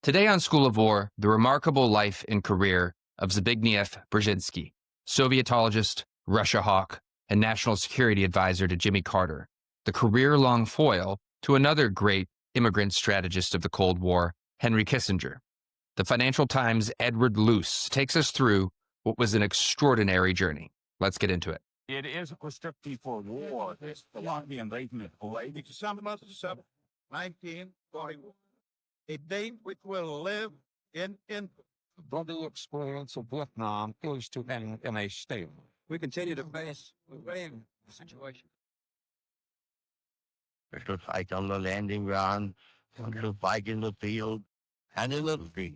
Today on School of War, the remarkable life and career of Zbigniew Brzezinski, Sovietologist, Russia hawk, and national security advisor to Jimmy Carter, the career-long foil to another great immigrant strategist of the Cold War, Henry Kissinger. The Financial Times' Edward Luce takes us through what was an extraordinary journey. Let's get into it. It is a prescriptive for war. It's the long invasion of Kuwait. December 7th, 1941. A date which will live in The experience of Vietnam is to end in a state. we continue to face the same situation. We should fight on the landing ground, we should fight in the field, and in the street.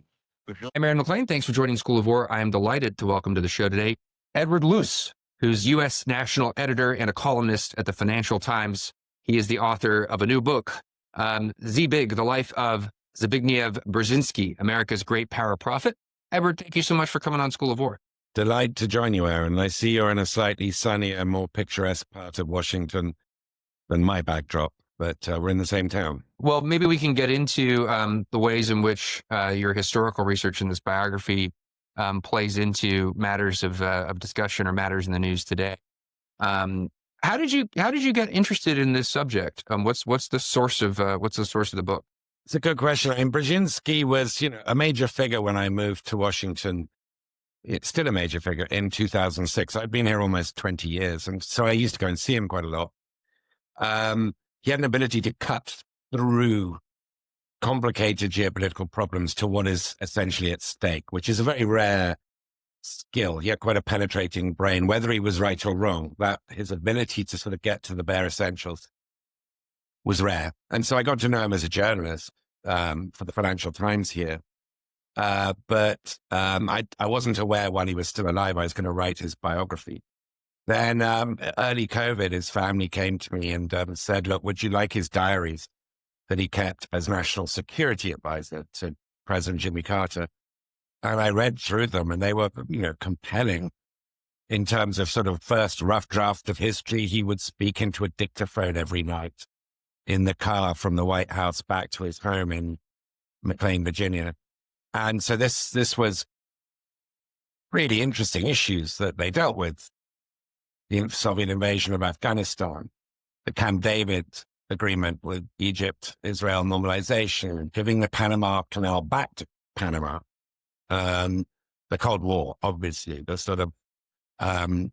I'm Aaron McLean. Thanks for joining School of War. I am delighted to welcome to the show today Edward Luce, who's U.S. national editor and a columnist at the Financial Times. He is the author of a new book, Zbig, The Life of Zbigniew Brzezinski, America's Great Power Prophet. Edward, thank you so much for coming on School of War. Delighted to join you, Aaron. I see you're in a slightly sunnier, more picturesque part of Washington than my backdrop, but we're in the same town. Well, maybe we can get into the ways in which your historical research in this biography plays into matters of discussion or matters in the news today. How did you get interested in this subject? What's the source of the book? It's a good question. I mean, Brzezinski was, a major figure when I moved to Washington. It's still a major figure in 2006. I've been here almost 20 years, and so I used to go and see him quite a lot. He had an ability to cut through complicated geopolitical problems to what is essentially at stake, which is a very rare skill. He had quite a penetrating brain, whether he was right or wrong. That his ability to sort of get to the bare essentials was rare. And so I got to know him as a journalist for the Financial Times here. But I wasn't aware while he was still alive I was going to write his biography. Then early COVID, his family came to me and said, look, would you like his diaries that he kept as national security advisor to President Jimmy Carter? And I read through them, and they were, compelling in terms of sort of first rough draft of history. He would speak into a dictaphone every night in the car from the White House back to his home in McLean, Virginia. And so this was really interesting issues that they dealt with. The Soviet invasion of Afghanistan, the Camp David agreement with Egypt, Israel normalization, giving the Panama Canal back to Panama, the Cold War, obviously, the sort of the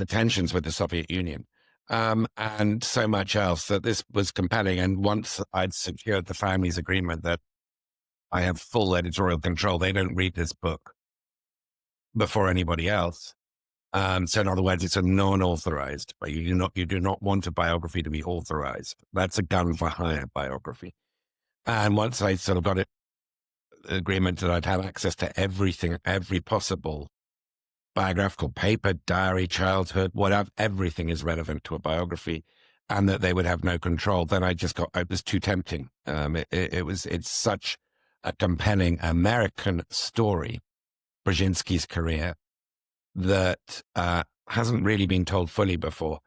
tensions with the Soviet Union, and so much else that this was compelling. And once I'd secured the family's agreement that I have full editorial control, they don't read this book before anybody else. So in other words, it's a non-authorized, but you do not want a biography to be authorized. That's a gun for hire biography. And once I sort of got it, agreement that I'd have access to everything, every possible biographical paper, diary, childhood, whatever, everything is relevant to a biography, and that they would have no control, then it was too tempting. It's such a compelling American story, Brzezinski's career, that hasn't really been told fully before,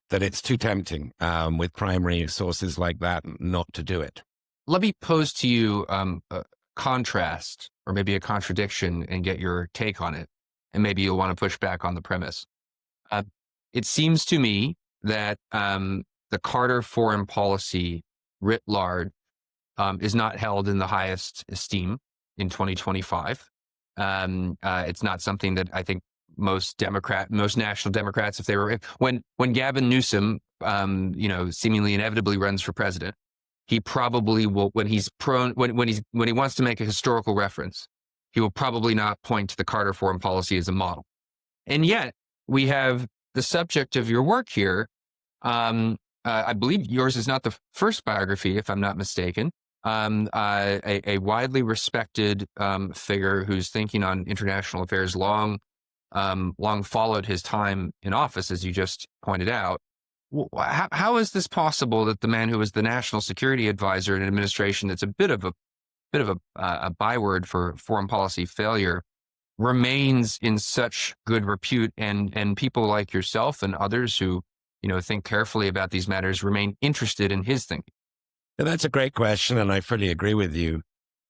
that it's too tempting with primary sources like that not to do it. Let me pose to you a contrast or maybe a contradiction and get your take on it. And maybe you'll want to push back on the premise. It seems to me that the Carter foreign policy writ large is not held in the highest esteem in 2025. It's not something that I think most national Democrats, if they were, when Gavin Newsom, seemingly inevitably runs for president, he probably will, when he wants to make a historical reference, he will probably not point to the Carter foreign policy as a model. And yet we have the subject of your work here. I believe yours is not the first biography, if I'm not mistaken. A widely respected figure whose thinking on international affairs long followed his time in office, as you just pointed out. How is this possible that the man who was the national security advisor in an administration that's a bit of a byword for foreign policy failure remains in such good repute, and people like yourself and others who think carefully about these matters remain interested in his thinking? That's a great question, and I fully agree with you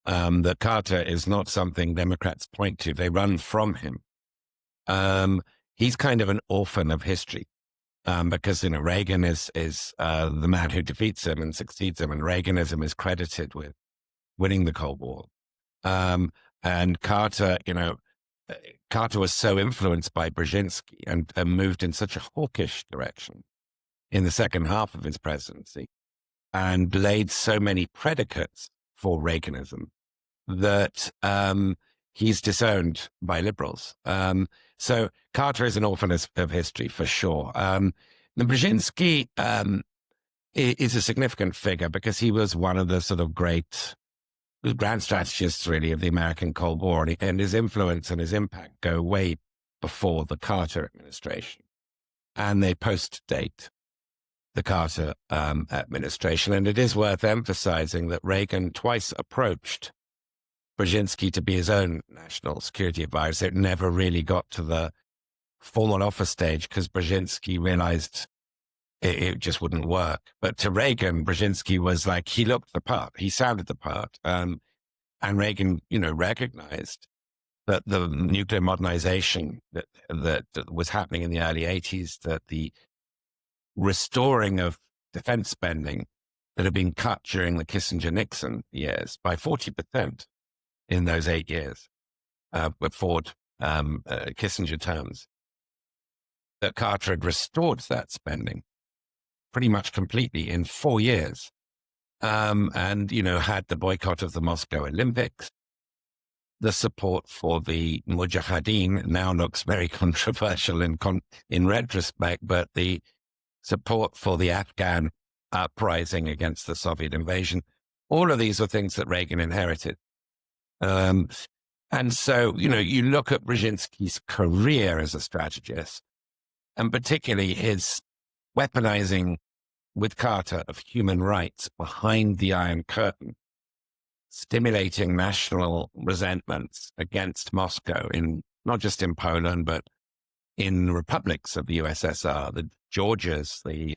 that Carter is not something Democrats point to. They run from him. He's kind of an orphan of history because Reagan is the man who defeats him and succeeds him, and Reaganism is credited with winning the Cold War. And Carter, Carter was so influenced by Brzezinski and moved in such a hawkish direction in the second half of his presidency and laid so many predicates for Reaganism that he's disowned by liberals. So Carter is an orphan of history for sure. Brzezinski is a significant figure because he was one of the sort of grand strategists, really, of the American Cold War, and his influence and his impact go way before the Carter administration, and they post-date the Carter administration. And it is worth emphasizing that Reagan twice approached Brzezinski to be his own national security advisor. It never really got to the formal offer stage because Brzezinski realized it just wouldn't work. But to Reagan, Brzezinski was like, he looked the part, he sounded the part. And Reagan, recognized that the nuclear modernization that was happening in the early 80s, that the restoring of defense spending that had been cut during the Kissinger-Nixon years by 40% in those 8 years, with Ford Kissinger terms, that Carter had restored that spending pretty much completely in 4 years. And, had the boycott of the Moscow Olympics, the support for the Mujahideen now looks very controversial in retrospect, but the support for the Afghan uprising against the Soviet invasion, all of these are things that Reagan inherited. And so, you look at Brzezinski's career as a strategist, and particularly his weaponizing with Carter of human rights behind the Iron Curtain, stimulating national resentments against Moscow not just in Poland, but in republics of the USSR, the Georgias, the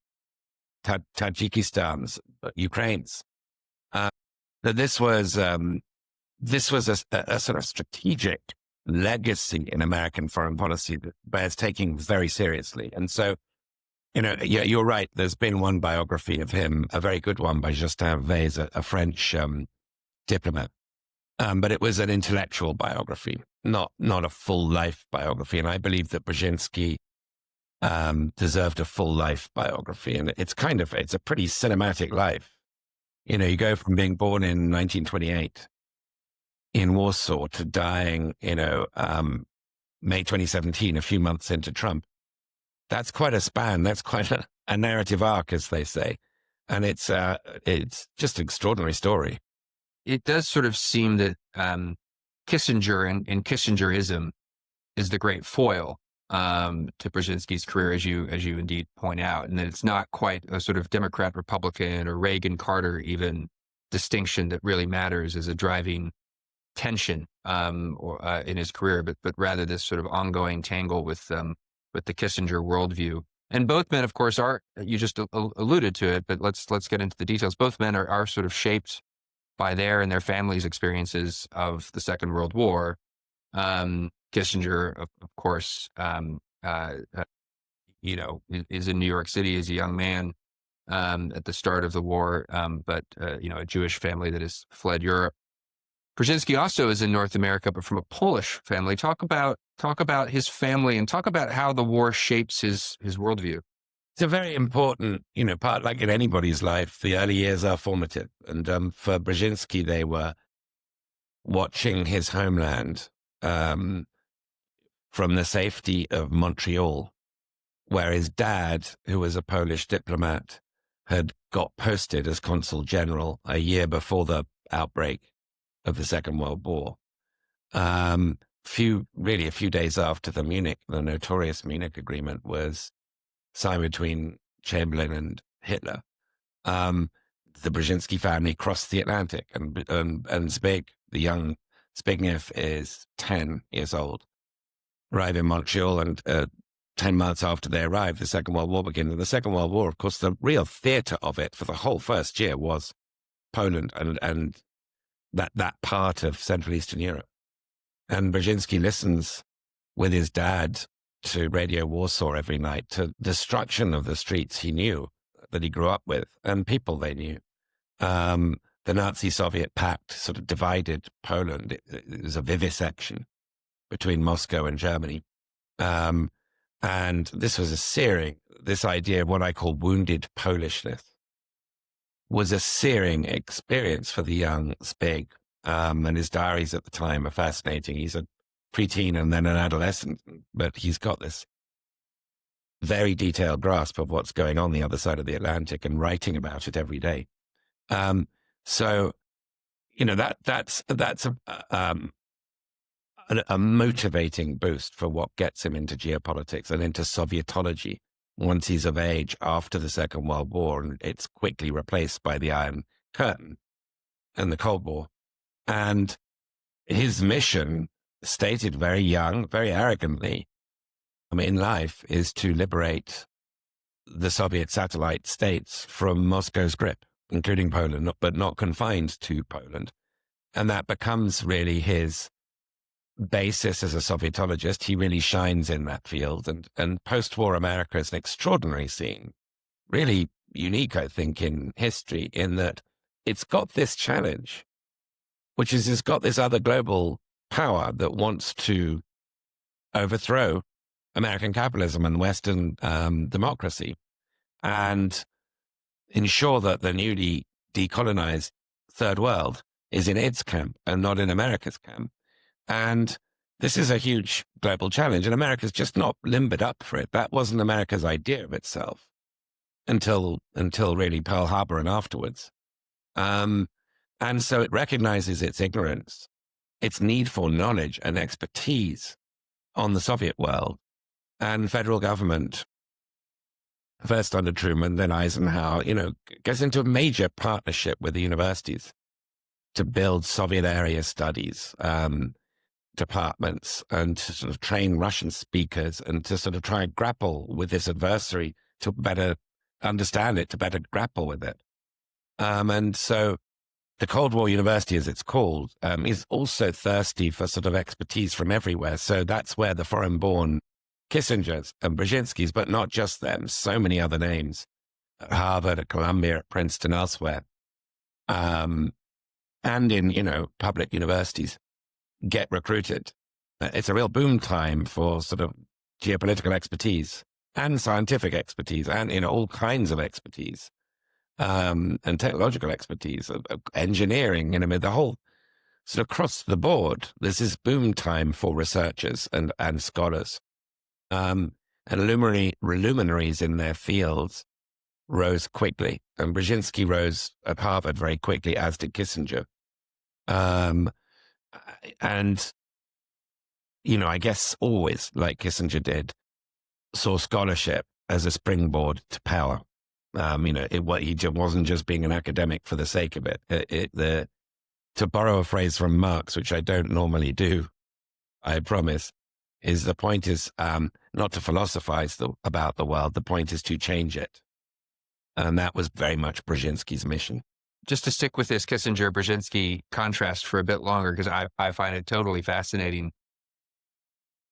Tajikistans, Ukraines. That this was a sort of strategic legacy in American foreign policy that bears taking very seriously. And so, you're right. There's been one biography of him, a very good one by Justin Vez, a French diplomat. But it was an intellectual biography, not a full life biography. And I believe that Brzezinski deserved a full life biography. And it's a pretty cinematic life. You go from being born in 1928 in Warsaw to dying, May 2017, a few months into Trump. That's quite a span. That's quite a narrative arc, as they say. And it's just an extraordinary story. It does sort of seem that Kissinger and Kissingerism is the great foil to Brzezinski's career, as you indeed point out, and that it's not quite a sort of Democrat-Republican or Reagan-Carter even distinction that really matters as a driving tension in his career, but rather this sort of ongoing tangle with the Kissinger worldview. And both men, of course, you just alluded to it, but let's get into the details. Both men are sort of shaped by their and their families' experiences of the Second World War. Kissinger, of course, is in New York City as a young man at the start of the war, but a Jewish family that has fled Europe. Brzezinski also is in North America, but from a Polish family. Talk about his family and talk about how the war shapes his worldview. It's a very important, part, like in anybody's life. The early years are formative. And for Brzezinski, they were watching his homeland from the safety of Montreal, where his dad, who was a Polish diplomat, had got posted as consul general a year before the outbreak of the Second World War. A few days after the notorious Munich Agreement was signed between Chamberlain and Hitler, the Brzezinski family crossed the Atlantic, and Zbig, the young Zbigniew, is 10 years old, arrive in Montreal, and 10 months after they arrived, the Second World War began. And the Second World War, of course, the real theater of it for the whole first year was Poland and that part of Central Eastern Europe. And Brzezinski listens with his dad to Radio Warsaw every night, to destruction of the streets he knew, that he grew up with, and people they knew. The Nazi-Soviet pact sort of divided Poland. It was a vivisection between Moscow and Germany. And this was this idea of what I call wounded Polishness was a searing experience for the young Zbig. And his diaries at the time are fascinating. He's a preteen and then an adolescent, but he's got this very detailed grasp of what's going on the other side of the Atlantic and writing about it every day. So, that's a motivating boost for what gets him into geopolitics and into Sovietology once he's of age after the Second World War, and it's quickly replaced by the Iron Curtain and the Cold War. And his mission, stated very young, very arrogantly, in life, is to liberate the Soviet satellite states from Moscow's grip, including Poland, but not confined to Poland. And that becomes really his basis as a Sovietologist. He really shines in that field. And post-war America is an extraordinary scene, really unique, I think, in history, in that it's got this challenge, which is it's got this other global power that wants to overthrow American capitalism and Western democracy and ensure that the newly decolonized third world is in its camp and not in America's camp. And this is a huge global challenge, and America's just not limbered up for it. That wasn't America's idea of itself until really Pearl Harbor and afterwards. And so it recognizes its ignorance, its need for knowledge and expertise on the Soviet world. And federal government, first under Truman, then Eisenhower, gets into a major partnership with the universities to build Soviet area studies departments and to sort of train Russian speakers and to sort of try and grapple with this adversary to better understand it, to better grapple with it. And so the Cold War University, as it's called, is also thirsty for sort of expertise from everywhere. So that's where the foreign-born Kissingers and Brzezinskis, but not just them, so many other names, at Harvard, at Columbia, at Princeton, elsewhere, and in, public universities, get recruited. It's a real boom time for sort of geopolitical expertise and scientific expertise and, all kinds of expertise, and technological expertise, engineering, the whole sort of across the board. This is boom time for researchers and scholars. And luminaries in their fields rose quickly. And Brzezinski rose at Harvard very quickly, as did Kissinger. And, I guess always, like Kissinger did, saw scholarship as a springboard to power. He wasn't just being an academic for the sake of it. To borrow a phrase from Marx, which I don't normally do, I promise, is the point is not to philosophize about the world. The point is to change it. And that was very much Brzezinski's mission. Just to stick with this Kissinger-Brzezinski contrast for a bit longer, because I find it totally fascinating,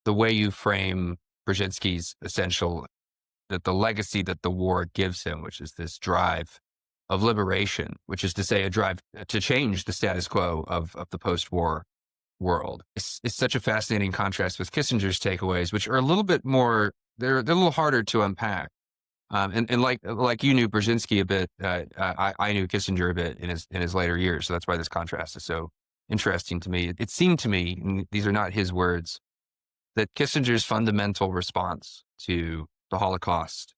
the way you frame Brzezinski's that the legacy that the war gives him, which is this drive of liberation, which is to say a drive to change the status quo of the post-war world. It's such a fascinating contrast with Kissinger's takeaways, which are a little bit more, they're a little harder to unpack. And like you knew Brzezinski a bit, I knew Kissinger a bit in his later years. So that's why this contrast is so interesting to me. It seemed to me, and these are not his words, that Kissinger's fundamental response to the Holocaust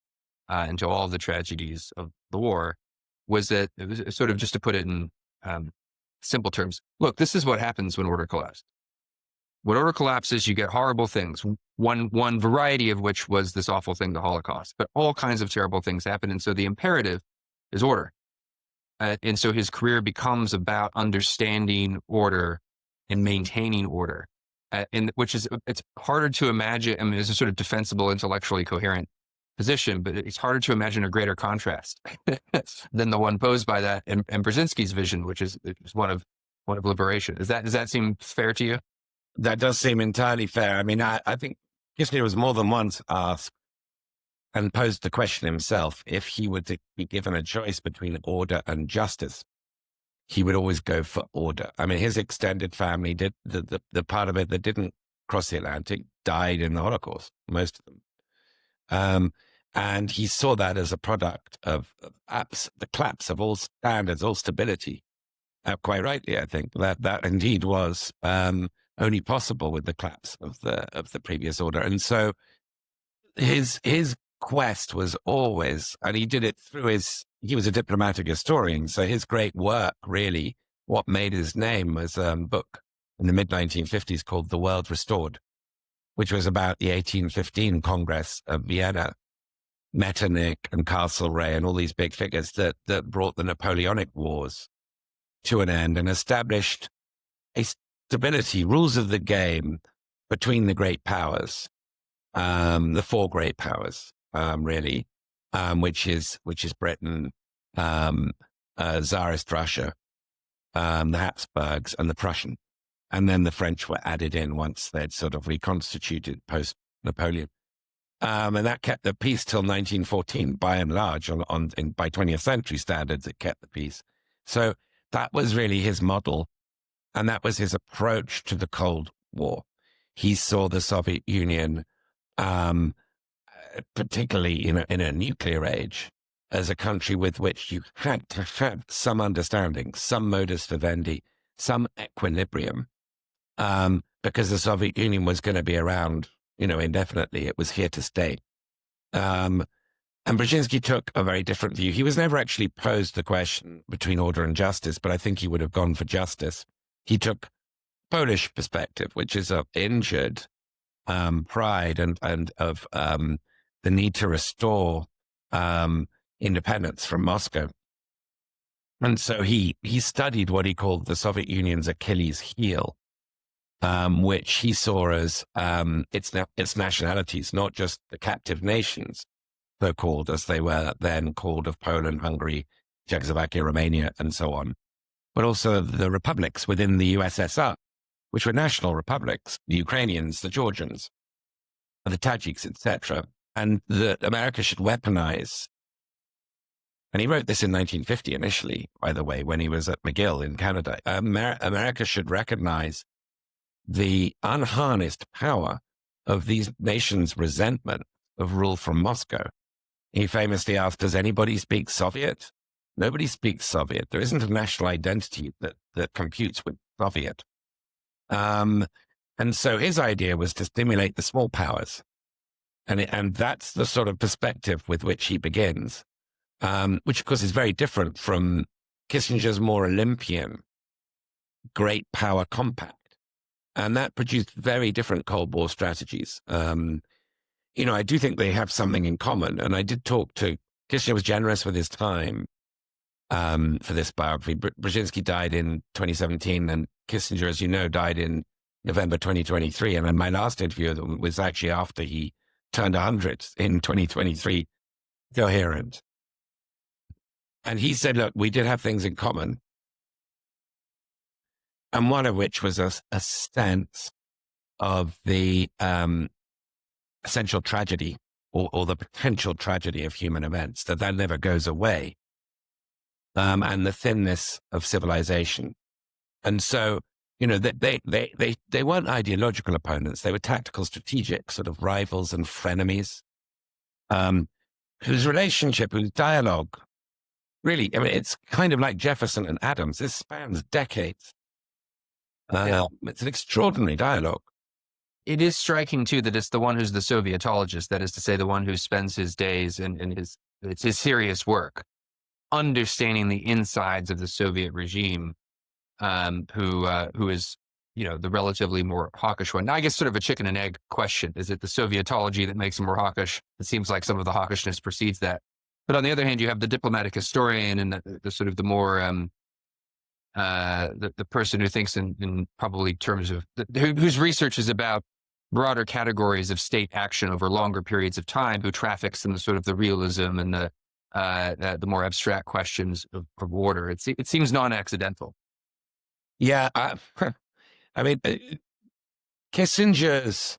and to all the tragedies of the war was that, it was sort of, just to put it in simple terms, look, this is what happens when order collapses. When order collapses, you get horrible things. One variety of which was this awful thing, the Holocaust. But all kinds of terrible things happen. And so the imperative is order. And so his career becomes about understanding order and maintaining order. It's harder to imagine. I mean, it's a sort of defensible, intellectually coherent position, but it's harder to imagine a greater contrast than the one posed by that and Brzezinski's vision, which is one of liberation. Does that seem fair to you? That does seem entirely fair. I mean, I think Kissinger was more than once asked and posed the question himself, if he were to be given a choice between order and justice, he would always go for order. I mean, his extended family did the part of it that didn't cross the Atlantic died in the Holocaust, most of them. And he saw that as a product of the collapse of all standards, all stability. Quite rightly, I think that indeed was only possible with the collapse of the previous order. And so his quest was always, and he did it through he was a diplomatic historian, so his great work, really, what made his name, was a book in the mid-1950s called The World Restored, which was about the 1815 Congress of Vienna, Metternich and Castlereagh and all these big figures that brought the Napoleonic Wars to an end and established a stability, rules of the game between the great powers, the four great powers, really, which is Britain, Tsarist Russia, the Habsburgs, and the Prussian. And then the French were added in once they'd sort of reconstituted post-Napoleon. And that kept the peace till 1914, by and large. By 20th century standards, it kept the peace. So that was really his model, and that was his approach to the Cold War. He saw the Soviet Union, particularly in a nuclear age, as a country with which you had to have some understanding, some modus vivendi, some equilibrium, because the Soviet Union was going to be around, indefinitely. It was here to stay. And Brzezinski took a very different view. He was never actually posed the question between order and justice, but I think he would have gone for justice. He took Polish perspective, which is of injured pride and of the need to restore independence from Moscow. And so he studied what he called the Soviet Union's Achilles heel, which he saw as its nationalities, not just the captive nations, so-called, as they were then called, of Poland, Hungary, Czechoslovakia, Romania, and so on, but also the republics within the USSR, which were national republics, the Ukrainians, the Georgians, the Tajiks, etc., and that America should weaponize. And he wrote this in 1950 initially, by the way, when he was at McGill in Canada. America should recognize the unharnessed power of these nations' resentment of rule from Moscow. He famously asked, does anybody speak Soviet? Nobody speaks Soviet. There isn't a national identity that computes with Soviet. And so his idea was to stimulate the small powers. And that's the sort of perspective with which he begins, which of course is very different from Kissinger's more Olympian great power compact. And that produced very different Cold War strategies. I do think they have something in common. And I did talk to, Kissinger was generous with his time for this biography. Brzezinski died in 2017, and Kissinger, as you know, died in November 2023. And then my last interview was actually after he turned 100 in 2023, coherent. And he said, look, we did have things in common. And one of which was a sense of the essential tragedy or the potential tragedy of human events, that never goes away, and the thinness of civilization. And so, they weren't ideological opponents. They were tactical, strategic, sort of rivals and frenemies, whose relationship, whose dialogue, really, it's kind of like Jefferson and Adams. This spans decades. It's an extraordinary dialogue. It is striking, too, that it's the one who's the Sovietologist, that is to say, the one who spends his days and it's his serious work, understanding the insides of the Soviet regime, who is, the relatively more hawkish one. Now, I guess sort of a chicken and egg question. Is it the Sovietology that makes him more hawkish? It seems like some of the hawkishness precedes that. But on the other hand, you have the diplomatic historian and the sort of the more, the person who thinks in probably terms of, whose research is about broader categories of state action over longer periods of time, who traffics in the sort of the realism and the more abstract questions of order. It seems non-accidental. Yeah, I mean, Kissinger's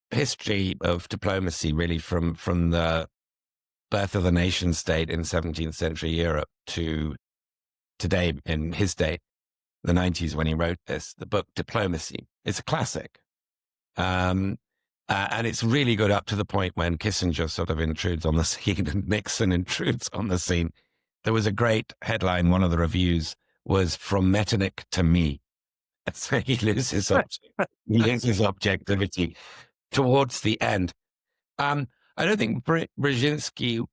history of diplomacy, really from the birth of the nation state in 17th century Europe to today in his day, the 90s, when he wrote this, the book Diplomacy. It's a classic. And it's really good up to the point when Kissinger sort of intrudes on the scene and Nixon intrudes on the scene. There was a great headline, one of the reviews was "From Metternich to Me." So he loses objectivity towards the end. I don't think Brzezinski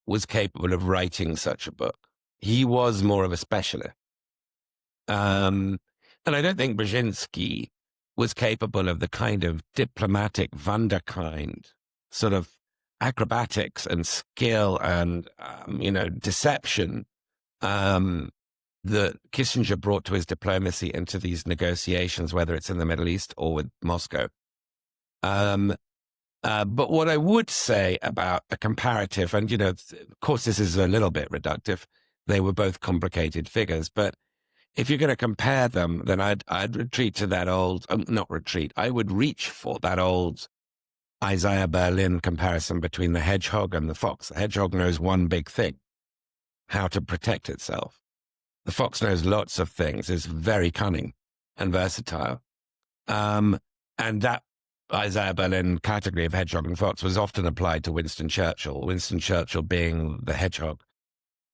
was capable of writing such a book. He was more of a specialist. And I don't think Brzezinski was capable of the kind of diplomatic wunderkind sort of acrobatics and skill and, deception that Kissinger brought to his diplomacy into these negotiations, whether it's in the Middle East or with Moscow. But what I would say about a comparative, and, of course, this is a little bit reductive. They were both complicated figures, but if you're going to compare them, then I'd retreat to that old, not retreat, I would reach for that old Isaiah Berlin comparison between the hedgehog and the fox. The hedgehog knows one big thing, how to protect itself. The fox knows lots of things, is very cunning and versatile. And that Isaiah Berlin category of hedgehog and fox was often applied to Winston Churchill being the hedgehog.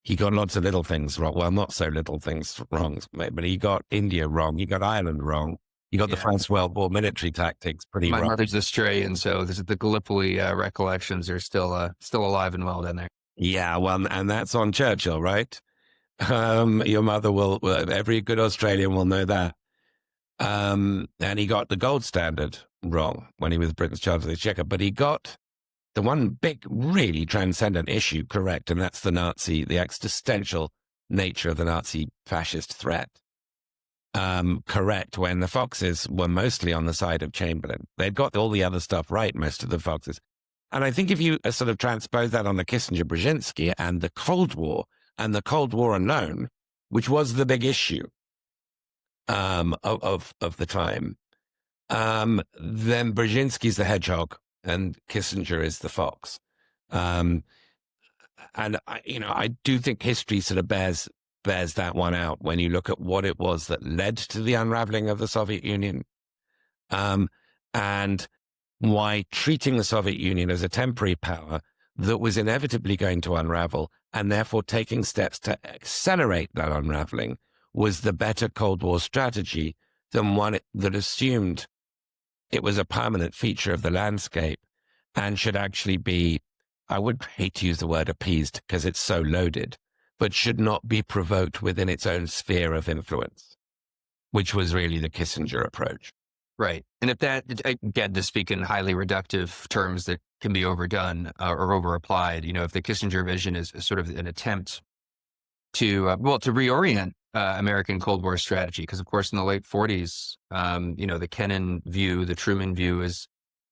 He got lots of little things wrong. Well, not so little things wrong, but he got India wrong. He got Ireland wrong. He got the First World War military tactics pretty wrong. My mother's Australian, so the Gallipoli recollections are still alive and well down there. Yeah, well, and that's on Churchill, right? Your mother every good Australian will know that. And he got the gold standard wrong when he was Britain's Chancellor of the Exchequer, but he got the one big, really transcendent issue correct, and that's the existential nature of the Nazi fascist threat. Correct when the Foxes were mostly on the side of Chamberlain. They'd got all the other stuff right, most of the Foxes. And I think if you sort of transpose that on the Kissinger-Brzezinski and the Cold War alone, which was the big issue of the time, then Brzezinski's the hedgehog and Kissinger is the fox. And I do think history sort of bears that one out when you look at what it was that led to the unraveling of the Soviet Union, and why treating the Soviet Union as a temporary power that was inevitably going to unravel, and therefore taking steps to accelerate that unraveling, was the better Cold War strategy than one that assumed it was a permanent feature of the landscape and should actually be, I would hate to use the word appeased because it's so loaded, but should not be provoked within its own sphere of influence, which was really the Kissinger approach. Right. And if that, again, to speak in highly reductive terms that can be overdone or over-applied, if the Kissinger vision is sort of an attempt to reorient American Cold War strategy, because of course in the late 40s, the Kennan view, the Truman view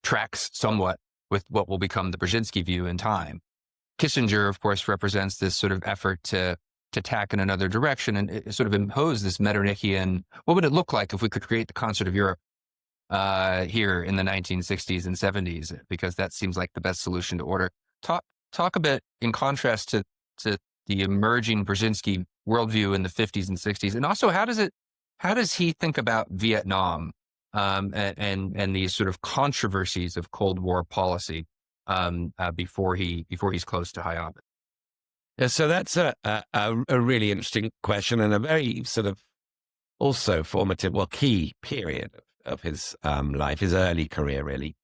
tracks somewhat with what will become the Brzezinski view in time. Kissinger, of course, represents this sort of effort to tack in another direction and sort of impose this Metternichian, what would it look like if we could create the concert of Europe here in the 1960s and 70s, because that seems like the best solution to order. Talk a bit in contrast to the emerging Brzezinski worldview in the 50s and 60s, and also how does he think about Vietnam and these sort of controversies of Cold War policy before he's close to high office? Yeah, so that's a really interesting question and a very sort of also formative, key period of his life, his early career, really.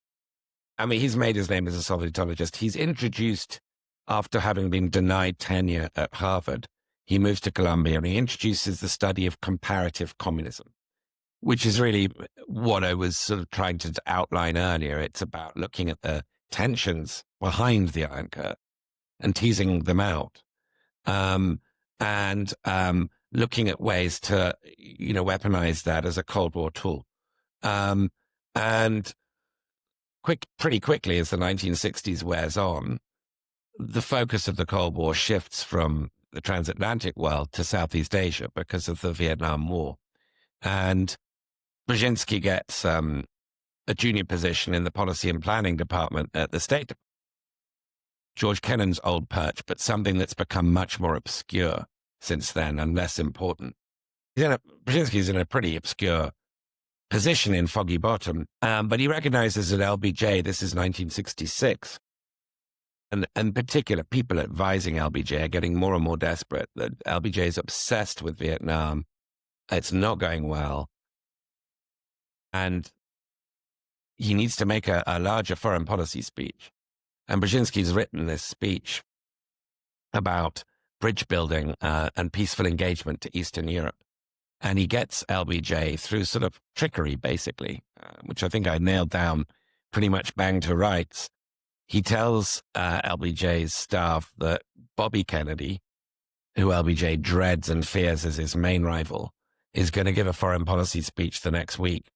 I mean, he's made his name as a Sovietologist. He's introduced, after having been denied tenure at Harvard, he moves to Columbia and he introduces the study of comparative communism, which is really what I was sort of trying to outline earlier. It's about looking at the tensions behind the Iron Curtain and teasing them out, and looking at ways to, weaponize that as a Cold War tool. And pretty quickly as the 1960s wears on, the focus of the Cold War shifts from the transatlantic world to Southeast Asia because of the Vietnam War. And Brzezinski gets a junior position in the policy and planning department at the State Department. George Kennan's old perch, but something that's become much more obscure since then and less important. Brzezinski's in a pretty obscure position in Foggy Bottom, but he recognizes that LBJ, this is 1966, and in particular, people advising LBJ are getting more and more desperate, that LBJ is obsessed with Vietnam. It's not going well. And he needs to make a larger foreign policy speech. And Brzezinski's written this speech about bridge building and peaceful engagement to Eastern Europe. And he gets LBJ through sort of trickery, basically, which I think I nailed down pretty much bang to rights. He tells LBJ's staff that Bobby Kennedy, who LBJ dreads and fears as his main rival, is going to give a foreign policy speech the next week.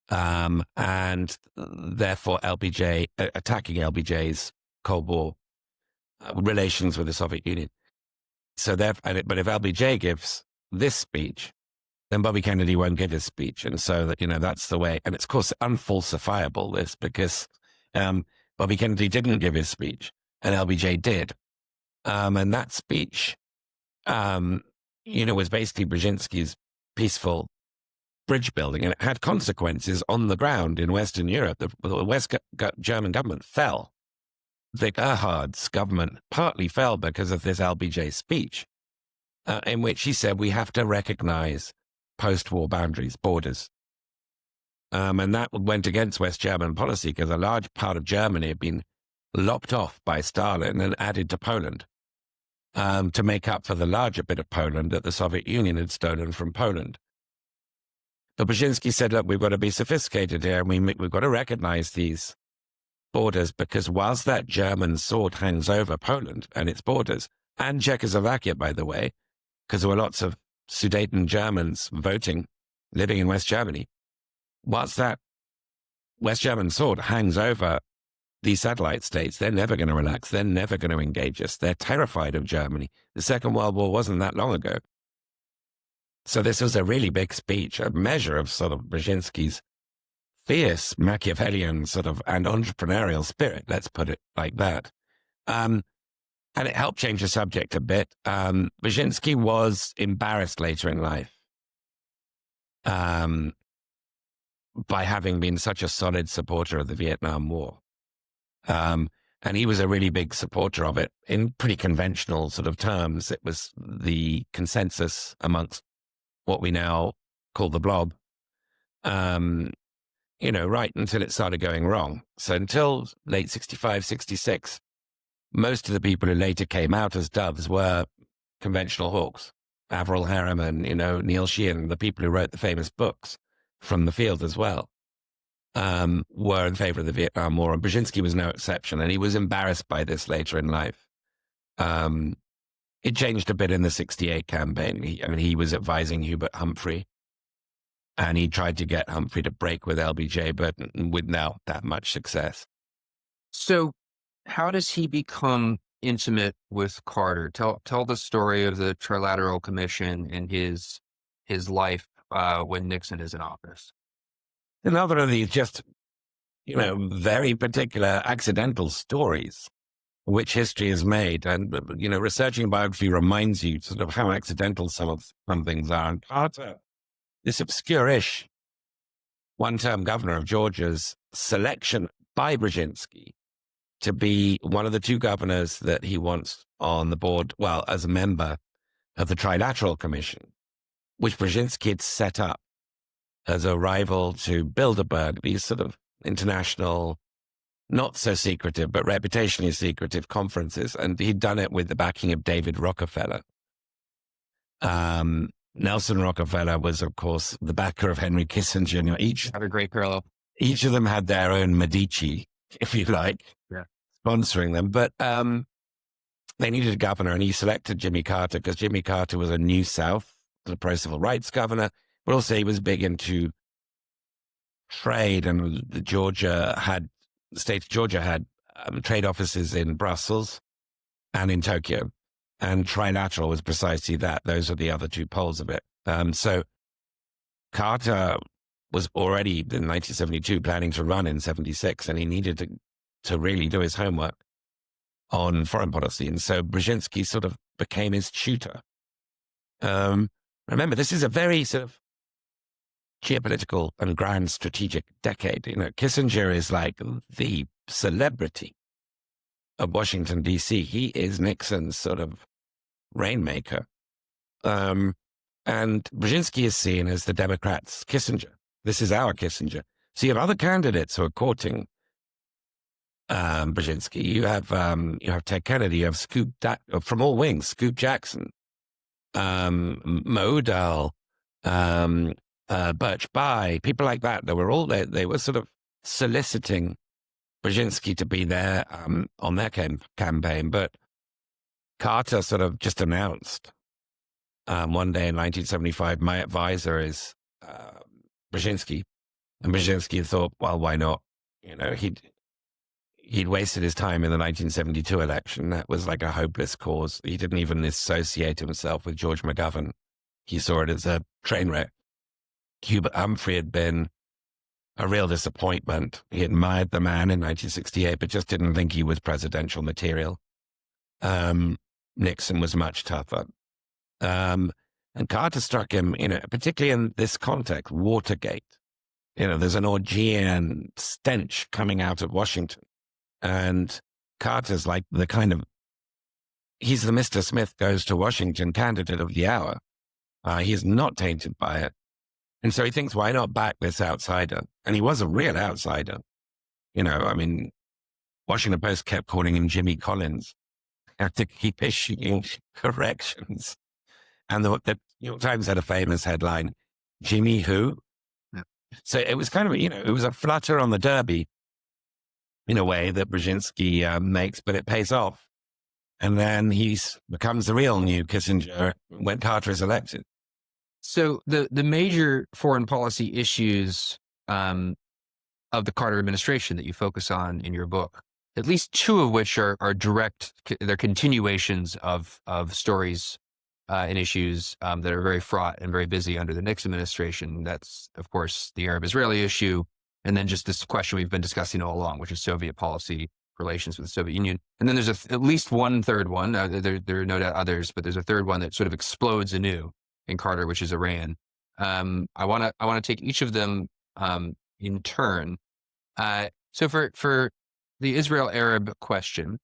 And therefore LBJ, attacking LBJ's Cold War relations with the Soviet Union. But if LBJ gives this speech, then Bobby Kennedy won't give his speech. And so that's the way. And it's of course unfalsifiable, this, because Bobby Kennedy didn't give his speech and LBJ did. And that speech, was basically Brzezinski's peaceful bridge building, and it had consequences on the ground in Western Europe. The West German government fell. Vic Erhard's government partly fell because of this LBJ speech, in which he said we have to recognize post-war boundaries, borders. And that went against West German policy because a large part of Germany had been lopped off by Stalin and added to Poland to make up for the larger bit of Poland that the Soviet Union had stolen from Poland. But Brzezinski said, look, we've got to be sophisticated here, and we've got to recognize these borders, because whilst that German sword hangs over Poland and its borders, and Czechoslovakia, by the way, because there were lots of Sudeten Germans living in West Germany, whilst that West German sword hangs over these satellite states, they're never going to relax. They're never going to engage us. They're terrified of Germany. The Second World War wasn't that long ago. So this was a really big speech, a measure of sort of Brzezinski's fierce Machiavellian sort of and entrepreneurial spirit, let's put it like that. And it helped change the subject a bit. Brzezinski was embarrassed later in life by having been such a solid supporter of the Vietnam War. And he was a really big supporter of it in pretty conventional sort of terms. It was the consensus amongst what we now call the blob, right until it started going wrong. So until late 65, 66, most of the people who later came out as doves were conventional hawks. Averell Harriman, Neil Sheehan, the people who wrote the famous books from the field as well, were in favor of the Vietnam War. And Brzezinski was no exception. And he was embarrassed by this later in life. It changed a bit in the 68 campaign. He was advising Hubert Humphrey, and he tried to get Humphrey to break with LBJ, but without that much success. So how does he become intimate with Carter? Tell the story of the Trilateral Commission and his life when Nixon is in office. Another of these just, very particular accidental stories which history has made. And, researching biography reminds you sort of how accidental some things are. And Carter, this obscure-ish one-term governor of Georgia's selection by Brzezinski to be one of the two governors that he wants on the board, well, as a member of the Trilateral Commission, which Brzezinski had set up as a rival to Bilderberg, these sort of international, not so secretive, but reputationally secretive conferences. And he'd done it with the backing of David Rockefeller. Nelson Rockefeller was, of course, the backer of Henry Kissinger. Have a great parallel. Each of them had their own Medici, if you like, sponsoring them. But they needed a governor, and he selected Jimmy Carter because Jimmy Carter was a New South, the pro-civil rights governor, but also he was big into trade, and Georgia had the state of Georgia had trade offices in Brussels and in Tokyo. And Trilateral was precisely that. Those are the other two poles of it. So Carter was already in 1972 planning to run in 76, and he needed to really do his homework on foreign policy. And so Brzezinski sort of became his tutor. Remember, this is a very sort of geopolitical and grand strategic decade. You know, Kissinger is like the celebrity of Washington, D.C. He is Nixon's sort of rainmaker. And Brzezinski is seen as the Democrats' Kissinger. This is our Kissinger. So you have other candidates who are courting Brzezinski. You have Ted Kennedy. You have from all wings, Scoop Jackson, Modell, Birch Bayh, people like that. They were all there. They were sort of soliciting Brzezinski to be there on their campaign. But Carter sort of just announced one day in 1975, my advisor is Brzezinski. And Brzezinski thought, well, why not? You know, he'd wasted his time in the 1972 election. That was like a hopeless cause. He didn't even associate himself with George McGovern. He saw it as a train wreck. Hubert Humphrey had been a real disappointment. He admired the man in 1968, but just didn't think he was presidential material. Nixon was much tougher. And Carter struck him, you know, particularly in this context, Watergate. You know, there's an Augean stench coming out of Washington. And Carter's like the kind of, he's the Mr. Smith goes to Washington candidate of the hour. He is not tainted by it. And so he thinks, why not back this outsider? And he was a real outsider. You know, I mean, Washington Post kept calling him Jimmy Collins. Had to keep issuing corrections. And the New York Times had a famous headline, Jimmy who? Yeah. So it was kind of, you know, it was a flutter on the derby in a way that Brzezinski makes, but it pays off. And then he becomes the real new Kissinger when Carter is elected. So the major foreign policy issues of the Carter administration that you focus on in your book, at least two of which are direct, they're continuations of stories and issues that are very fraught and very busy under the Nixon administration. That's, of course, the Arab-Israeli issue, and then just this question we've been discussing all along, which is Soviet policy relations with the Soviet Union. And then there's at least one third one. There are no doubt others, but there's a third one that sort of explodes anew in Carter, which is Iran. I want to take each of them in turn. So for the Israel-Arab question,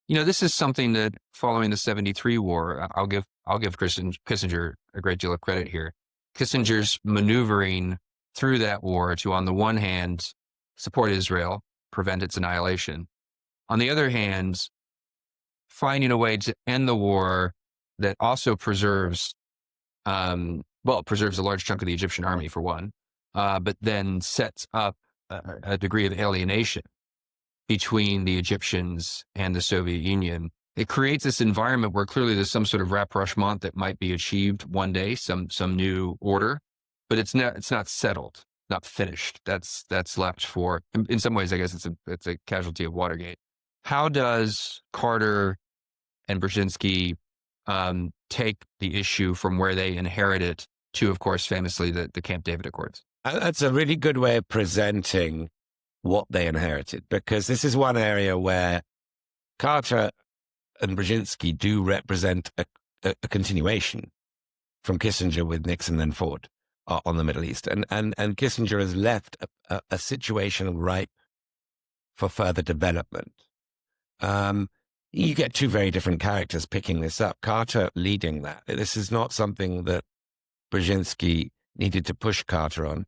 you know, this is something that following the 73 war, I'll give Kissinger a great deal of credit here. Kissinger's maneuvering through that war to, on the one hand, support Israel, prevent its annihilation. On the other hand, finding a way to end the war that also preserves a large chunk of the Egyptian army, for one, but then sets up a degree of alienation between the Egyptians and the Soviet Union. It creates this environment where clearly there's some sort of rapprochement that might be achieved one day, some new order, but it's not settled, not finished. That's left for, in some ways, I guess it's a casualty of Watergate. How does Carter and Brzezinski take the issue from where they inherit it to, of course, famously the Camp David Accords? That's a really good way of presenting what they inherited, because this is one area where Carter and Brzezinski do represent a continuation from Kissinger with Nixon and Ford on the Middle East. And Kissinger has left a situation ripe for further development. You get two very different characters picking this up. Carter leading that. This is not something that Brzezinski needed to push Carter on.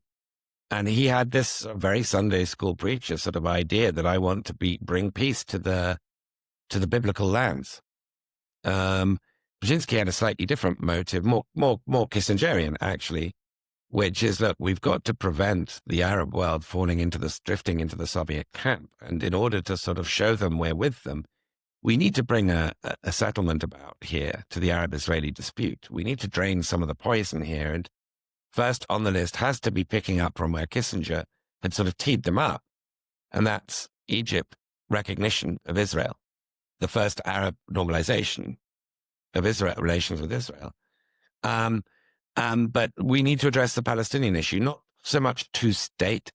And he had this very Sunday school preacher sort of idea that I want to bring peace to the biblical lands. Brzezinski had a slightly different motive, more Kissingerian actually, which is, look, we've got to prevent the Arab world drifting into the Soviet camp. And in order to sort of show them we're with them, we need to bring a settlement about here to the Arab-Israeli dispute. We need to drain some of the poison here. And first on the list has to be picking up from where Kissinger had sort of teed them up. and that's Egypt recognition of Israel, the first Arab normalization of Israel relations with Israel. But we need to address the Palestinian issue, not so much two-state,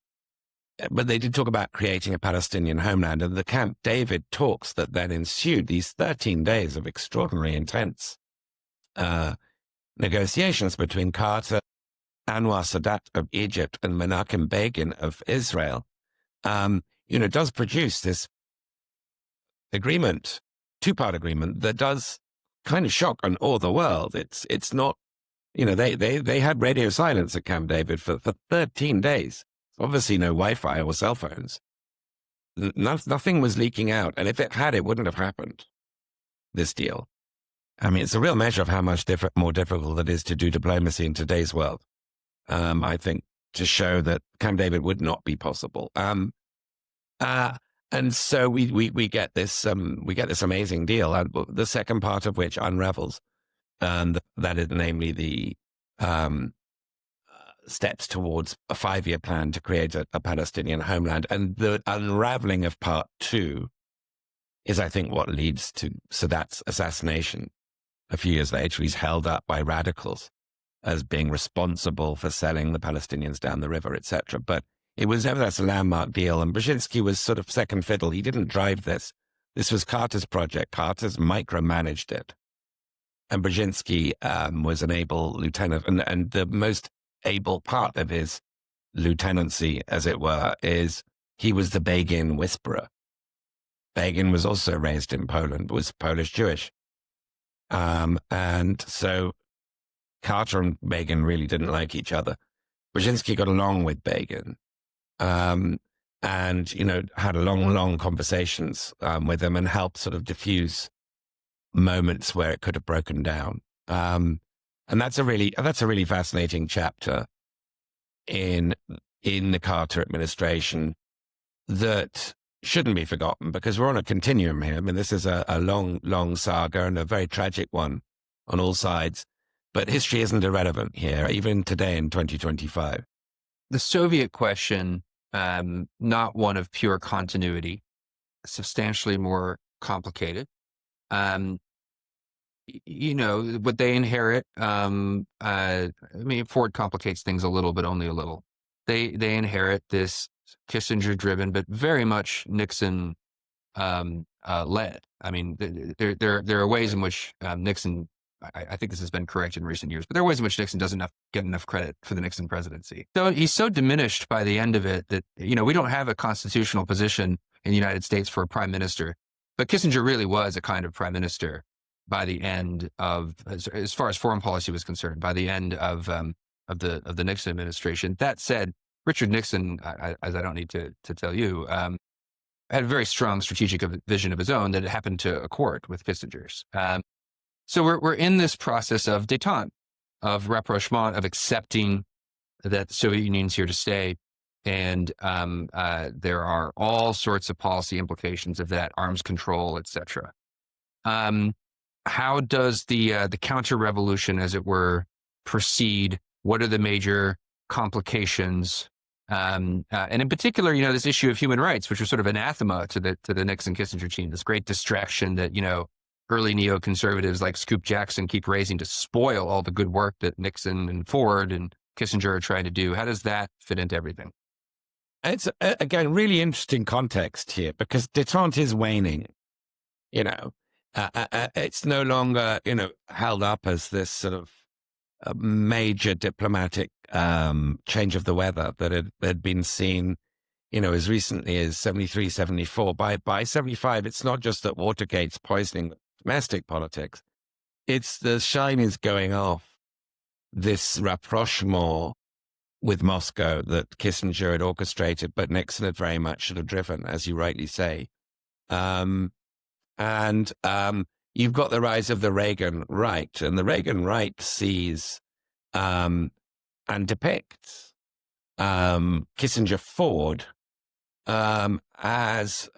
but they did talk about creating a Palestinian homeland, and the Camp David talks that then ensued, these 13 days of extraordinary intense negotiations between Carter, Anwar Sadat of Egypt, and Menachem Begin of Israel, does produce this agreement, two-part agreement that does kind of shock and awe the world. It's not, they had radio silence at Camp David for 13 days. Obviously no Wi-Fi or cell phones. Nothing was leaking out. And if it had, it wouldn't have happened, this deal. I mean, it's a real measure of how much more difficult it is to do diplomacy in today's world. I think to show that Camp David would not be possible. And so we get this amazing deal, the second part of which unravels, and that is namely the steps towards a 5-year plan to create a Palestinian homeland. And the unraveling of part 2 is, I think, what leads to Sadat's assassination a few years later. He's held up by radicals as being responsible for selling the Palestinians down the river, etc. But it was nevertheless a landmark deal, and Brzezinski was sort of second fiddle. He didn't drive this. This was Carter's project. Carter's micromanaged it. And Brzezinski was an able lieutenant, and the most able part of his lieutenancy, as it were, is he was the Begin whisperer. Begin was also raised in Poland, was Polish-Jewish. And so Carter and Begin really didn't like each other. Brzezinski got along with Begin, and, had long conversations with him and helped sort of diffuse moments where it could have broken down. And that's a really fascinating chapter in the Carter administration that shouldn't be forgotten, because we're on a continuum here. I mean, this is a long saga and a very tragic one on all sides, but history isn't irrelevant here, even today in 2025. The Soviet question, not one of pure continuity, substantially more complicated. What they inherit, Ford complicates things a little, but only a little. They inherit this Kissinger-driven, but very much Nixon led. I mean, there are ways in which Nixon, I think this has been corrected in recent years, but there are ways in which Nixon doesn't get enough credit for the Nixon presidency. So he's so diminished by the end of it that, we don't have a constitutional position in the United States for a prime minister, but Kissinger really was a kind of prime minister by the end of, as far as foreign policy was concerned, by the end of the Nixon administration. That said, Richard Nixon, as I don't need to tell you, had a very strong strategic vision of his own that it happened to accord with Kissinger's. So we're in this process of détente, of rapprochement, of accepting that the Soviet Union's here to stay, and there are all sorts of policy implications of that, arms control, etc. How does the counter-revolution, as it were, proceed? What are the major complications? And in particular, this issue of human rights, which was sort of anathema to the Nixon-Kissinger team, this great distraction that, early neoconservatives like Scoop Jackson keep raising to spoil all the good work that Nixon and Ford and Kissinger are trying to do. How does that fit into everything? It's, again, really interesting context here, because détente is waning. It's no longer, held up as this sort of a major diplomatic change of the weather that had been seen, as recently as 73, 74. By 75, it's not just that Watergate's poisoning domestic politics. It's the shine is going off this rapprochement with Moscow that Kissinger had orchestrated, but Nixon had very much sort of driven, as you rightly say. And you've got the rise of the Reagan right, and the Reagan right sees and depicts Kissinger-Ford as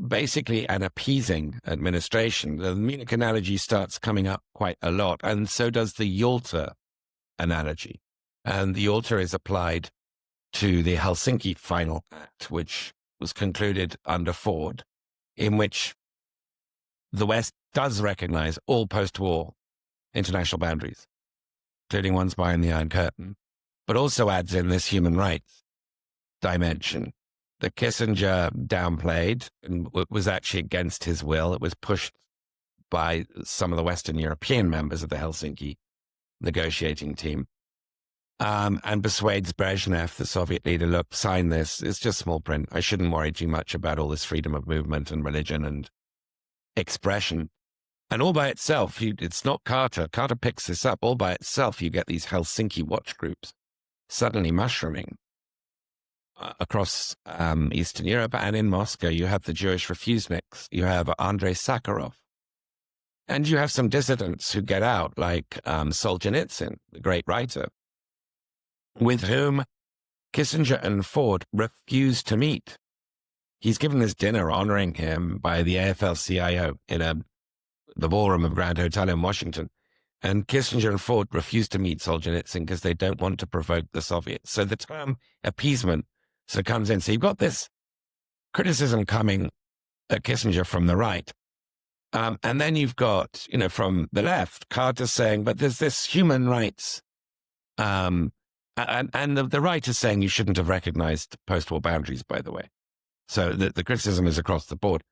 basically an appeasing administration. The Munich analogy starts coming up quite a lot, and so does the Yalta analogy. And the Yalta is applied to the Helsinki Final Act, which was concluded under Ford, in which the West does recognize all post-war international boundaries, including ones behind the Iron Curtain, but also adds in this human rights dimension that Kissinger downplayed and was actually against his will. It was pushed by some of the Western European members of the Helsinki negotiating team, and persuades Brezhnev, the Soviet leader, look, sign this. It's just small print. I shouldn't worry too much about all this freedom of movement and religion and expression. And all by itself, it's not Carter. Carter picks this up. All by itself, you get these Helsinki watch groups suddenly mushrooming across Eastern Europe. And in Moscow, you have the Jewish refuseniks. You have Andrei Sakharov. And you have some dissidents who get out, like Solzhenitsyn, the great writer, with whom Kissinger and Ford refuse to meet. He's given this dinner honoring him by the AFL-CIO in the ballroom of Grand Hotel in Washington. And Kissinger and Ford refuse to meet Solzhenitsyn because they don't want to provoke the Soviets. So the term appeasement sort of comes in. So you've got this criticism coming at Kissinger from the right. And then you've got, from the left, Carter saying, but there's this human rights. And the right is saying you shouldn't have recognized post-war boundaries, by the way. So the criticism is across the board.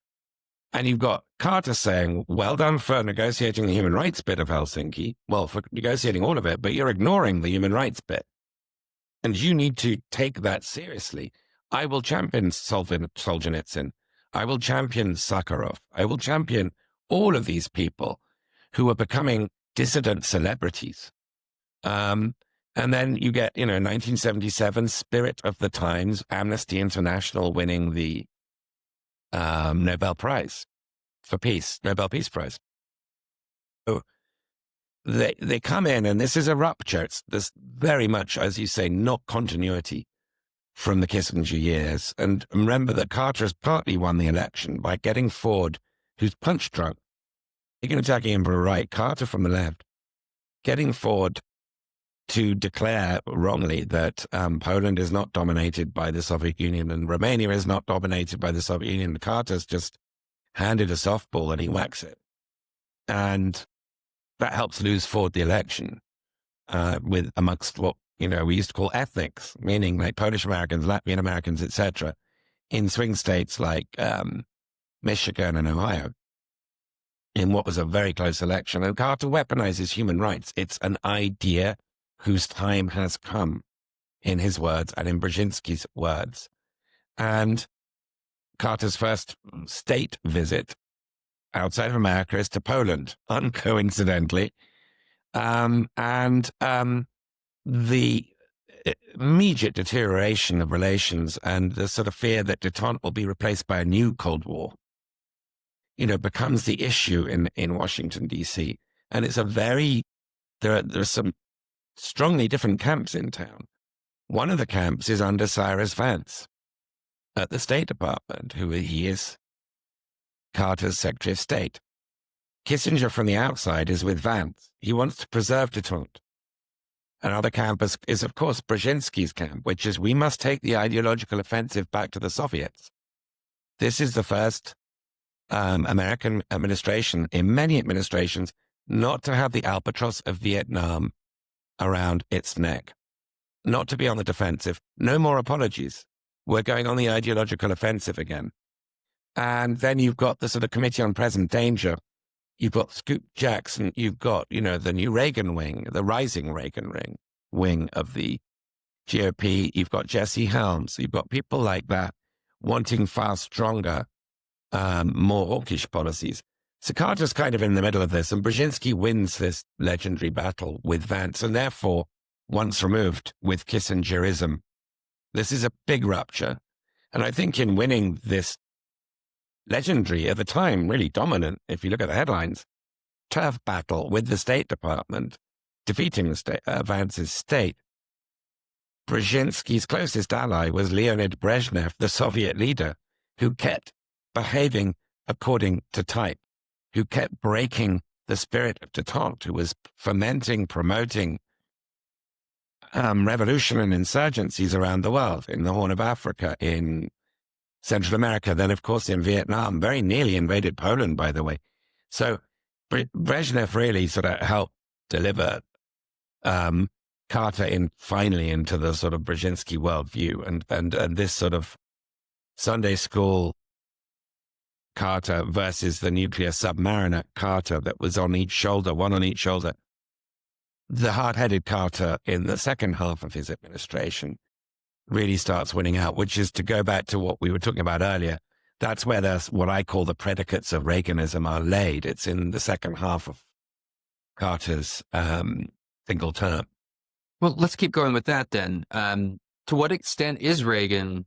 And you've got Carter saying, well done for negotiating the human rights bit of Helsinki. Well, for negotiating all of it, but you're ignoring the human rights bit. And you need to take that seriously. I will champion Solzhenitsyn. I will champion Sakharov. I will champion all of these people who are becoming dissident celebrities. And then you get, 1977, Spirit of the Times, Amnesty International winning the Nobel Prize for Peace, Nobel Peace Prize. So they come in, and this is a rupture. It's this very much, as you say, not continuity from the Kissinger years. And remember that Carter has partly won the election by getting Ford, who's punch drunk, Reagan attacking him from the right, Carter from the left, getting Ford to declare wrongly that Poland is not dominated by the Soviet Union and Romania is not dominated by the Soviet Union. Carter's just handed a softball and he whacks it. And that helps lose Ford the election with amongst what, we used to call ethnics, meaning like Polish Americans, Latvian Americans, etc., in swing states like Michigan and Ohio, in what was a very close election. And Carter weaponizes human rights. It's an idea whose time has come, in his words and in Brzezinski's words. And Carter's first state visit outside of America is to Poland, uncoincidentally. The immediate deterioration of relations and the sort of fear that détente will be replaced by a new Cold War, becomes the issue in Washington, D.C. And it's there are some strongly different camps in town. One of the camps is under Cyrus Vance at the State Department, he is Carter's Secretary of State. Kissinger from the outside is with Vance. He wants to preserve détente. Another camp is, of course, Brzezinski's camp, which is we must take the ideological offensive back to the Soviets. This is the first American administration, in many administrations, not to have the albatross of Vietnam around its neck, not to be on the defensive. No more apologies. We're going on the ideological offensive again. And then you've got the sort of Committee on Present Danger. You've got Scoop Jackson. You've got, the new Reagan wing, the rising Reagan wing of the GOP. You've got Jesse Helms. You've got people like that wanting far stronger, more hawkish policies. So Carter's kind of in the middle of this, and Brzezinski wins this legendary battle with Vance, and therefore, once removed with Kissingerism. This is a big rupture. And I think in winning this legendary, at the time, really dominant, if you look at the headlines, turf battle with the State Department, defeating Vance's state, Brzezinski's closest ally was Leonid Brezhnev, the Soviet leader, who kept behaving according to type, who kept breaking the spirit of détente, who was fomenting, promoting revolution and insurgencies around the world, in the Horn of Africa, in Central America, then of course in Vietnam, very nearly invaded Poland, by the way. So Brezhnev really sort of helped deliver Carter finally into the sort of Brzezinski worldview, and this sort of Sunday school Carter versus the nuclear submariner Carter that was on each shoulder, one on each shoulder. The hard-headed Carter in the second half of his administration really starts winning out, which is, to go back to what we were talking about earlier, that's where what I call the predicates of Reaganism are laid. It's in the second half of Carter's single term. Well, let's keep going with that then. To what extent is Reagan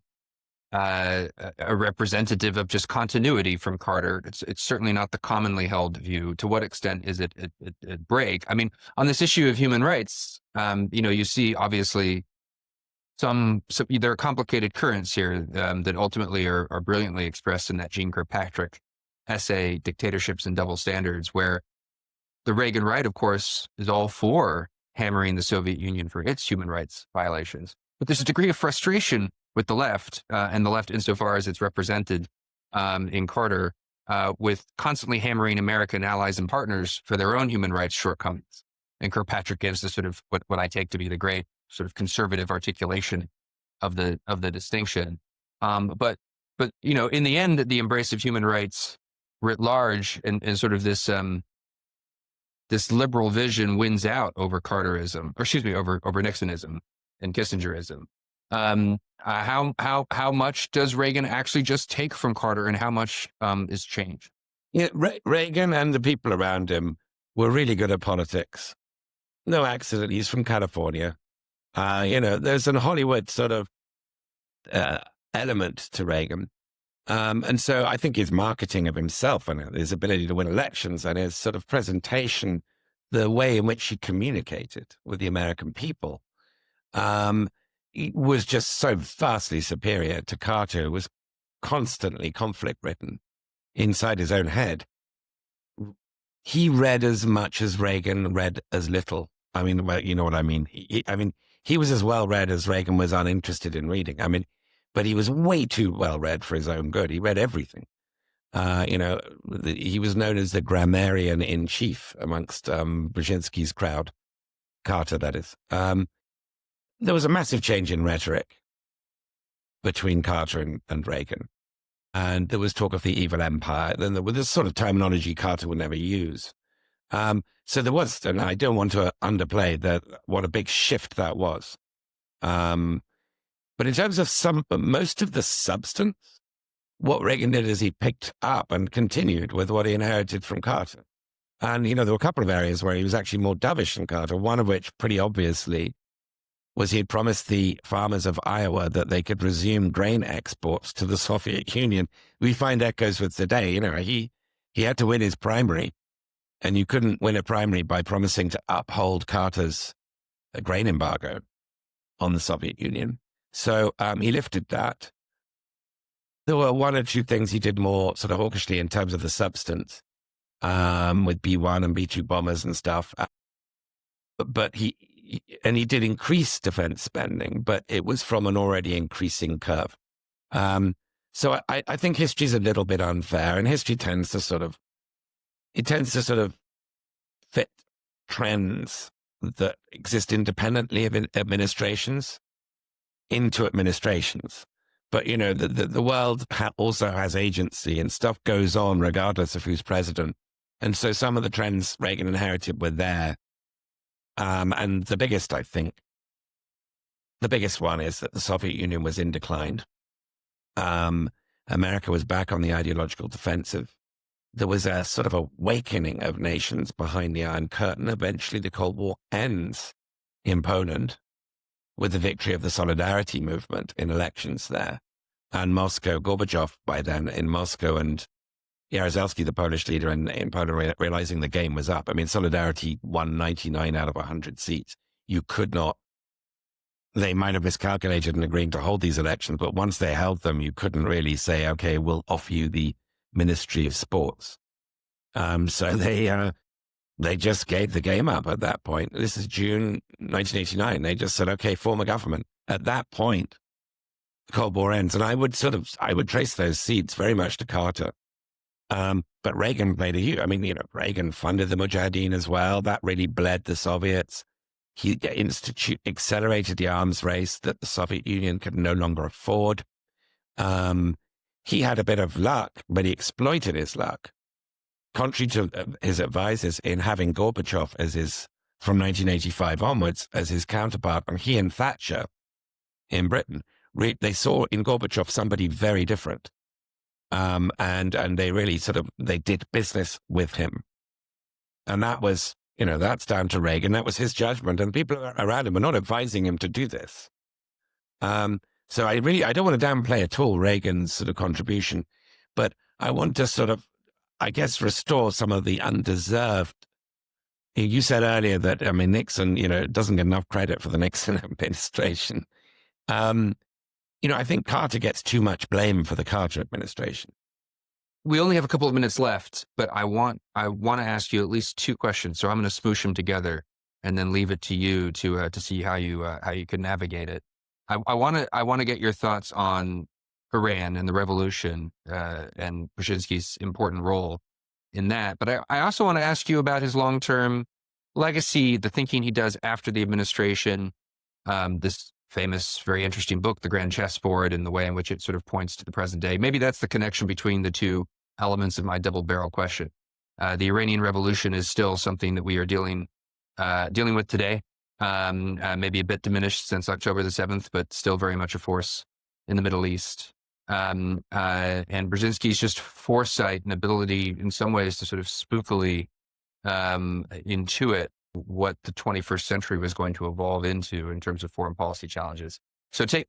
a representative of just continuity from Carter? It's certainly not the commonly held view. To what extent is it break? I mean, on this issue of human rights, you see obviously there are complicated currents here that ultimately are brilliantly expressed in that Jeane Kirkpatrick essay, Dictatorships and Double Standards, where the Reagan right, of course, is all for hammering the Soviet Union for its human rights violations. But there's a degree of frustration with the left, and the left insofar as it's represented in Carter, with constantly hammering American allies and partners for their own human rights shortcomings. And Kirkpatrick gives the sort of what I take to be the great sort of conservative articulation of the distinction. But in the end, the embrace of human rights writ large and sort of this liberal vision wins out over Carterism, or excuse me, over Nixonism and Kissingerism. How much does Reagan actually just take from Carter, and how much is changed? Yeah, Reagan and the people around him were really good at politics. No accident. He's from California. There's a Hollywood sort of element to Reagan. And so I think his marketing of himself and his ability to win elections and his sort of presentation, the way in which he communicated with the American people, was just so vastly superior to Carter, who was constantly conflict-ridden inside his own head. He read as much as Reagan read as little. I mean, well, you know what I mean? He was as well read as Reagan was uninterested in reading. But he was way too well read for his own good. He read everything. He was known as the grammarian in chief amongst Brzezinski's crowd, Carter, that is. There was a massive change in rhetoric between Carter and Reagan. And there was talk of the evil empire. Then there was this sort of terminology Carter would never use. So there was, and I don't want to underplay what a big shift that was. But in terms of most of the substance, what Reagan did is he picked up and continued with what he inherited from Carter. And, there were a couple of areas where he was actually more dovish than Carter, one of which pretty obviously was he had promised the farmers of Iowa that they could resume grain exports to the Soviet Union. We find echoes with today. He had to win his primary, and you couldn't win a primary by promising to uphold Carter's grain embargo on the Soviet Union. So he lifted that. There were one or two things he did more sort of hawkishly in terms of the substance, with B-1 and B-2 bombers and stuff. But he did increase defense spending, but it was from an already increasing curve. So I think history's a little bit unfair, and history tends to sort of fit trends that exist independently of administrations into administrations. But, the world also has agency, and stuff goes on regardless of who's president. And so some of the trends Reagan inherited were there. And the biggest one is that the Soviet Union was in decline. America was back on the ideological defensive. There was a sort of awakening of nations behind the Iron Curtain. Eventually, the Cold War ends in Poland with the victory of the Solidarity movement in elections there. And Moscow, Gorbachev by then in Moscow, and Jaruzelski, the Polish leader in Poland, realizing the game was up. Solidarity won 99 out of 100 seats. You could not, they might have miscalculated in agreeing to hold these elections, but once they held them, you couldn't really say, okay, we'll offer you the Ministry of Sports. So they just gave the game up at that point. This is June 1989. They just said, okay, form a government. At that point, Cold War ends. And I would trace those seeds very much to Carter. But Reagan played a huge, Reagan funded the Mujahideen as well. That really bled the Soviets. He accelerated the arms race that the Soviet Union could no longer afford. He had a bit of luck, but he exploited his luck. Contrary to his advisors in having Gorbachev from 1985 onwards, as his counterpart, and he and Thatcher in Britain, they saw in Gorbachev somebody very different. And they really they did business with him. And that was, that's down to Reagan. That was his judgment. And people around him were not advising him to do this. So I don't want to downplay at all Reagan's contribution, but I want to restore some of the undeserved. You said earlier that, Nixon, doesn't get enough credit for the Nixon administration. I think Carter gets too much blame for the Carter administration. We only have a couple of minutes left, but I want to ask you at least two questions. So I'm going to smoosh them together and then leave it to you to see how you can navigate it. I want to get your thoughts on Iran and the revolution and Brzezinski's important role in that. But I also want to ask you about his long-term legacy, the thinking he does after the administration, this famous, very interesting book, The Grand Chessboard, and the way in which it sort of points to the present day. Maybe that's the connection between the two elements of my double-barrel question. The Iranian Revolution is still something that we are dealing with today. Maybe a bit diminished since October the 7th, but still very much a force in the Middle East. And Brzezinski's just foresight and ability in some ways to sort of spookily intuit what the 21st century was going to evolve into in terms of foreign policy challenges. So take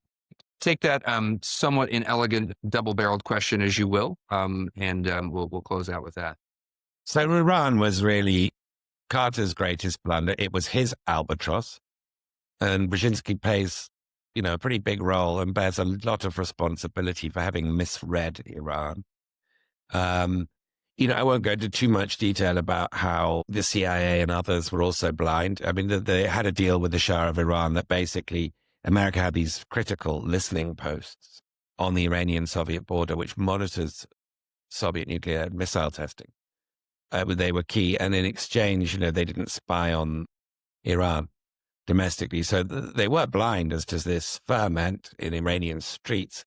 that somewhat inelegant double-barreled question as you will, and we'll close out with that. So Iran was really Carter's greatest blunder. It was his albatross, and Brzezinski plays, a pretty big role and bears a lot of responsibility for having misread Iran. I won't go into too much detail about how the CIA and others were also blind. They had a deal with the Shah of Iran that basically America had these critical listening posts on the Iranian-Soviet border, which monitors Soviet nuclear missile testing. They were key. And in exchange, they didn't spy on Iran domestically. So they were blind as to this ferment in Iranian streets,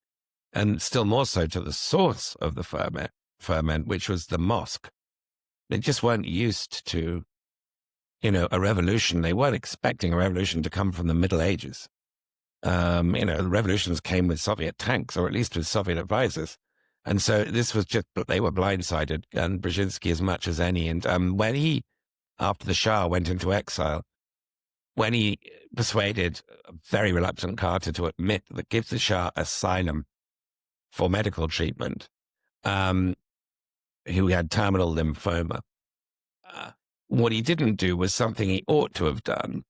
and still more so to the source of the ferment, which was the mosque. They just weren't used to, a revolution. They weren't expecting a revolution to come from the Middle Ages. The revolutions came with Soviet tanks, or at least with Soviet advisors. And so this was they were blindsided, and Brzezinski as much as any. And when he, after the Shah went into exile, when he persuaded a very reluctant Carter to admit that gives the Shah asylum for medical treatment, who had terminal lymphoma, what he didn't do was something he ought to have done,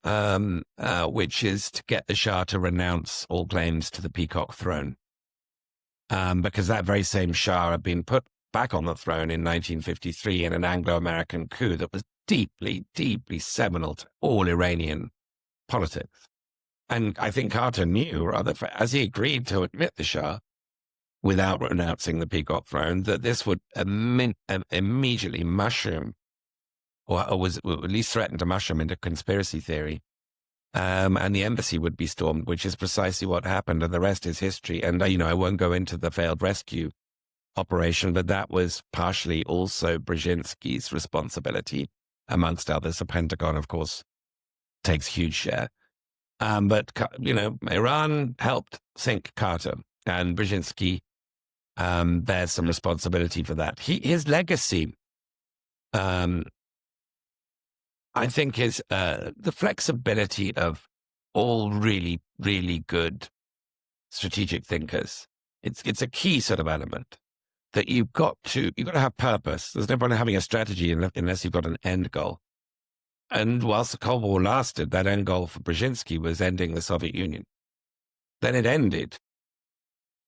which is to get the Shah to renounce all claims to the Peacock throne. Because that very same Shah had been put back on the throne in 1953 in an Anglo-American coup that was deeply, deeply seminal to all Iranian politics. And I think Carter knew, as he agreed to admit the Shah without renouncing the Peacock throne, that this would immediately mushroom, or was at least threatened to mushroom into conspiracy theory. And the embassy would be stormed, which is precisely what happened, and the rest is history. And, I won't go into the failed rescue operation, but that was partially also Brzezinski's responsibility, amongst others. The Pentagon, of course, takes huge share. But, Iran helped sink Carter, and Brzezinski bears some responsibility for that. His legacy, I think, is the flexibility of all really, really good strategic thinkers. It's a key sort of element that you've got to have purpose. There's no point in having a strategy unless you've got an end goal. And whilst the Cold War lasted, that end goal for Brzezinski was ending the Soviet Union. Then it ended.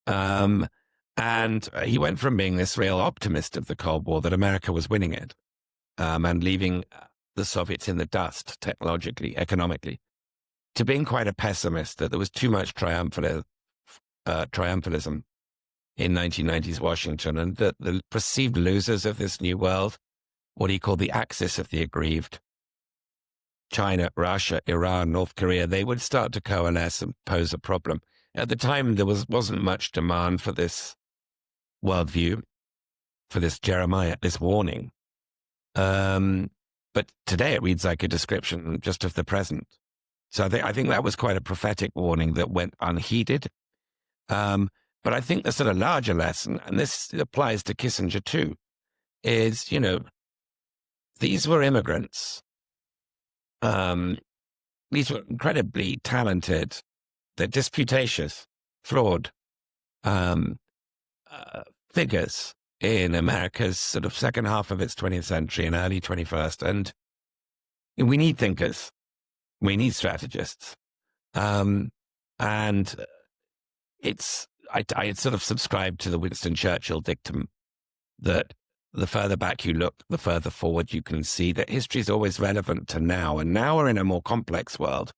And he went from being this real optimist of the Cold War, that America was winning it, and leaving the Soviets in the dust technologically, economically, to being quite a pessimist, that there was too much triumphalism in 1990s Washington, and the perceived losers of this new world, what he called the axis of the aggrieved, China, Russia, Iran, North Korea, they would start to coalesce and pose a problem. At the time, there wasn't much demand for this worldview, for this Jeremiah, this warning. But today it reads like a description just of the present. So I think that was quite a prophetic warning that went unheeded. But I think the sort of larger lesson, and this applies to Kissinger too, is, these were immigrants. These were incredibly talented, they're disputatious, flawed figures in America's sort of second half of its 20th century and early 21st. And we need thinkers. We need strategists. And I sort of subscribe to the Winston Churchill dictum that the further back you look, the further forward you can see that history is always relevant to now. And now we're in a more complex world.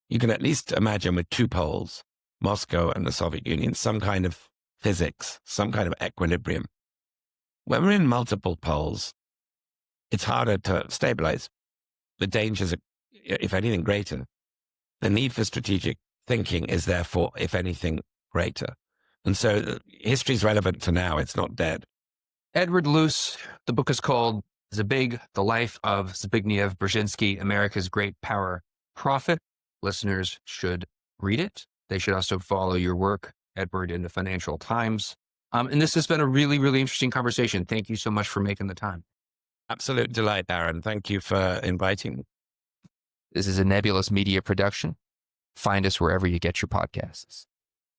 You can at least imagine with two poles, Moscow and the Soviet Union, some kind of physics, some kind of equilibrium. When we're in multiple poles, it's harder to stabilize. The dangers are, if anything, greater. The need for strategic thinking is therefore, if anything, greater. And so history is relevant to now. It's not dead. Edward Luce, the book is called Zbig, The Life of Zbigniew Brzezinski, America's Great Power Prophet. Listeners should read it. They should also follow your work, Edward, in the Financial Times. And this has been a really, really interesting conversation. Thank you so much for making the time. Absolute delight, Aaron. Thank you for inviting me. This is a Nebulous Media production. Find us wherever you get your podcasts.